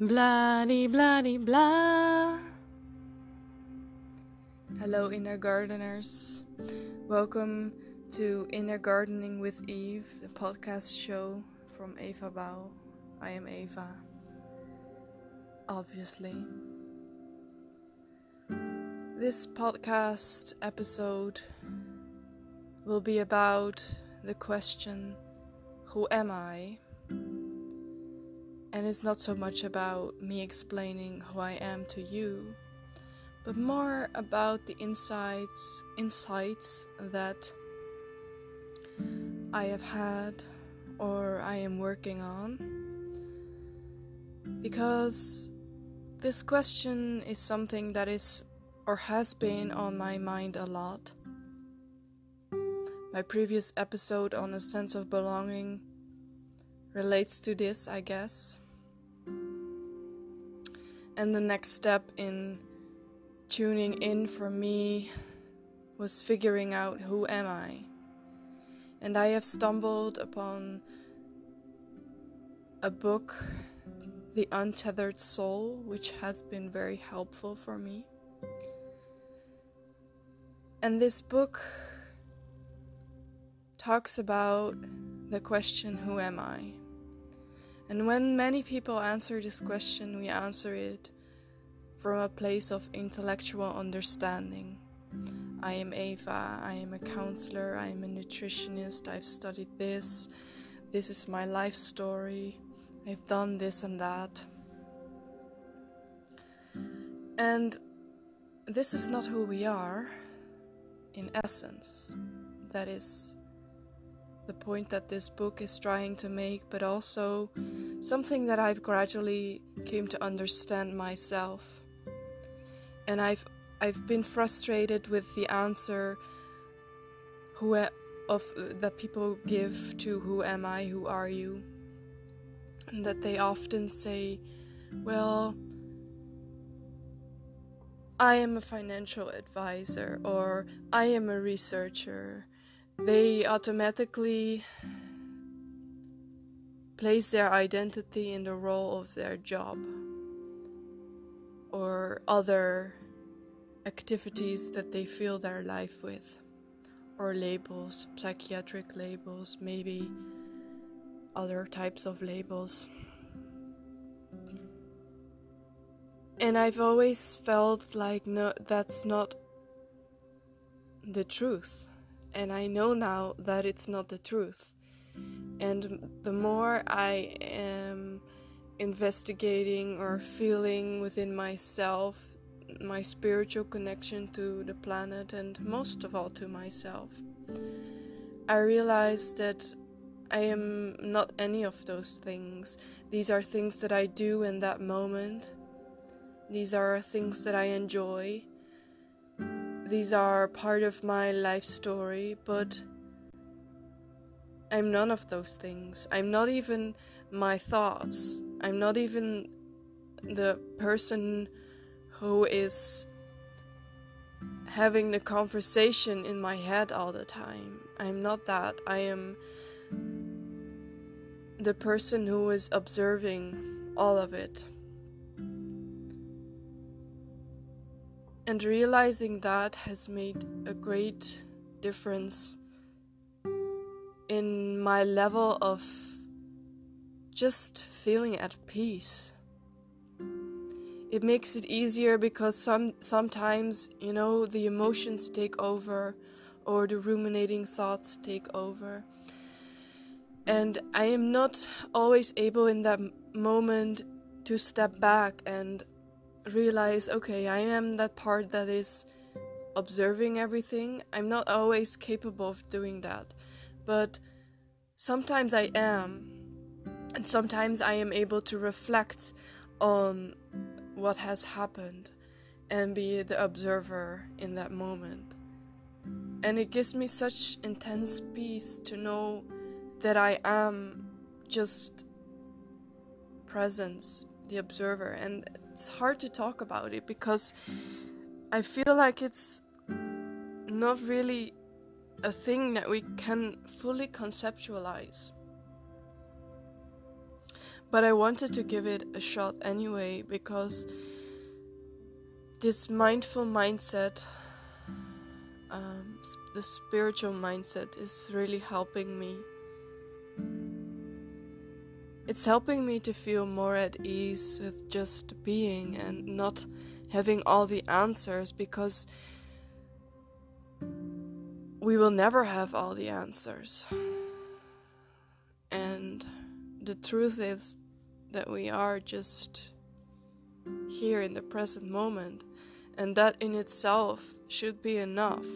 Bloody, bloody, blah. Hello, inner gardeners. Welcome to Inner Gardening with Eve, the podcast show from Bouw. I am Eva, obviously. This podcast episode will be about the question, who am I? And it's not so much about me explaining who I am to you, but more about the insights that I have had or I am working on. Because this question is something that is or has been on my mind a lot. My previous episode on a sense of belonging relates to this, I guess. And the next step in tuning in for me was figuring out who am I. And I have stumbled upon a book, The Untethered Soul, which has been very helpful for me. And this book talks about the question, who am I? And when many people answer this question, we answer it from a place of intellectual understanding. I am Eva, I am a counselor, I am a nutritionist, I've studied this is my life story, I've done this and that. And this is not who we are, in essence. That is the point that this book is trying to make, but also something that I've gradually came to understand myself. And I've been frustrated with the answer that people give to who am I, who are you? And that they often say, well, I am a financial advisor, or I am a researcher. They automatically place their identity in the role of their job or other activities that they fill their life with, or labels, psychiatric labels, maybe other types of labels. And I've always felt like, no, that's not the truth. And I know now that it's not the truth. And the more I am investigating or feeling within myself my spiritual connection to the planet, and most of all to myself, I realize that I am not any of those things. These are things that I do in that moment. These are things that I enjoy. These are part of my life story, but I'm none of those things. I'm not even my thoughts. I'm not even the person who is having the conversation in my head all the time. I'm not that. I am the person who is observing all of it. And realizing that has made a great difference in my level of just feeling at peace. It makes it easier because sometimes, the emotions take over, or the ruminating thoughts take over. And I am not always able in that moment to step back and realize, okay, I am that part that is observing everything. I'm not always capable of doing that, but sometimes I am, and sometimes I am able to reflect on what has happened and be the observer in that moment. And it gives me such intense peace to know that I am just presence, the observer. And it's hard to talk about it because I feel like it's not really a thing that we can fully conceptualize. But I wanted to give it a shot anyway, because this mindful mindset, the spiritual mindset, is really helping me. It's helping me to feel more at ease with just being and not having all the answers, because we will never have all the answers. And the truth is that we are just here in the present moment, and that in itself should be enough.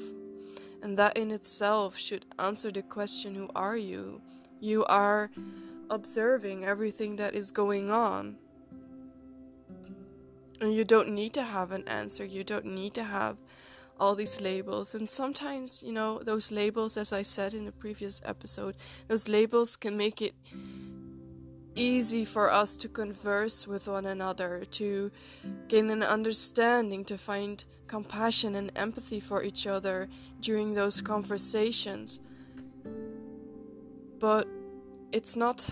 And that in itself should answer the question, who are you? You are observing everything that is going on. And you don't need to have an answer. You don't need to have all these labels. And sometimes, those labels, as I said in the previous episode, those labels can make it easy for us to converse with one another, to gain an understanding, to find compassion and empathy for each other during those conversations. But it's not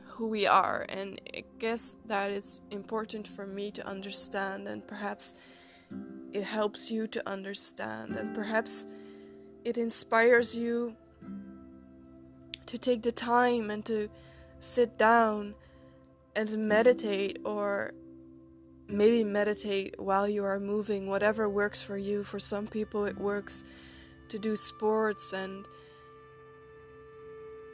who we are, and I guess that is important for me to understand, and perhaps it helps you to understand, and perhaps it inspires you to take the time and to sit down and meditate, or maybe meditate while you are moving, whatever works for you. For some people it works to do sports and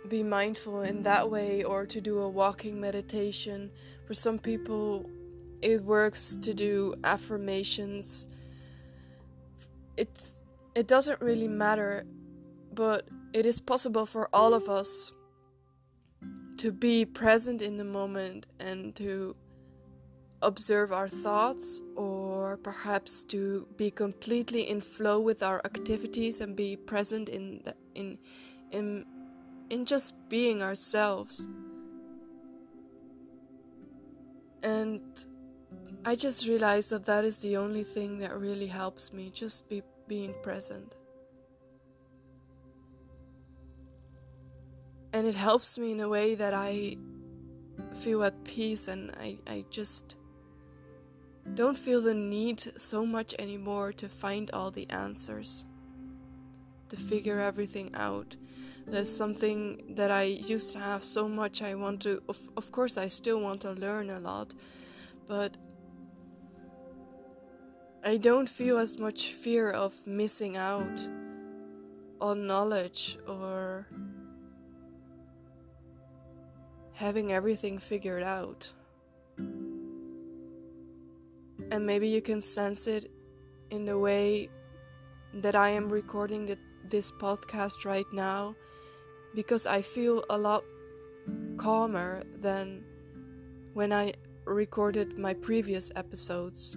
be mindful in that way, or to do a walking meditation. For some people it works to do affirmations. It doesn't really matter, but it is possible for all of us to be present in the moment and to observe our thoughts, or perhaps to be completely in flow with our activities and be present in just being ourselves. And I just realized that is the only thing that really helps me, just being present. And it helps me in a way that I feel at peace, and I just don't feel the need so much anymore to find all the answers, to figure everything out. That's something that I used to have so much. I want to, of course I still want to learn a lot, but I don't feel as much fear of missing out on knowledge or having everything figured out. And maybe you can sense it in the way that I am recording this podcast right now, because I feel a lot calmer than when I recorded my previous episodes.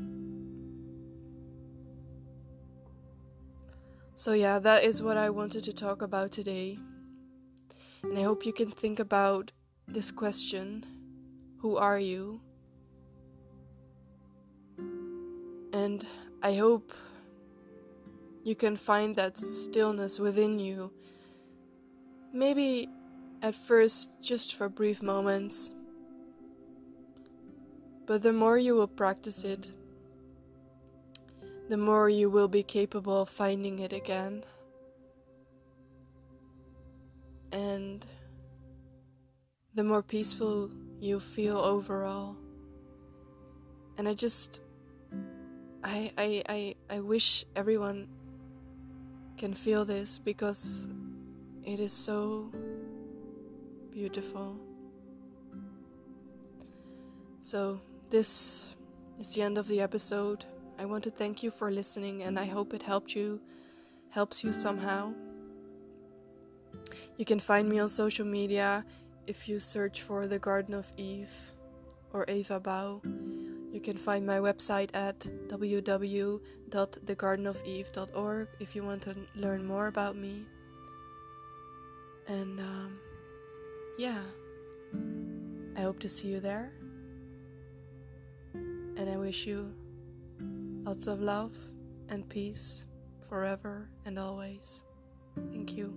So yeah, that is what I wanted to talk about today. And I hope you can think about this question, who are you? And I hope you can find that stillness within you. Maybe at first just for brief moments, but the more you will practice it, the more you will be capable of finding it again. And the more peaceful you feel overall. And I wish everyone can feel this, because it is so beautiful. So this is the end of the episode. I want to thank you for listening, and I hope it helps you somehow. You can find me on social media if you search for The Garden of Eve or Eva Bouw. You can find my website at www.thegardenofeve.org if you want to learn more about me. And I hope to see you there. And I wish you lots of love and peace forever and always. Thank you.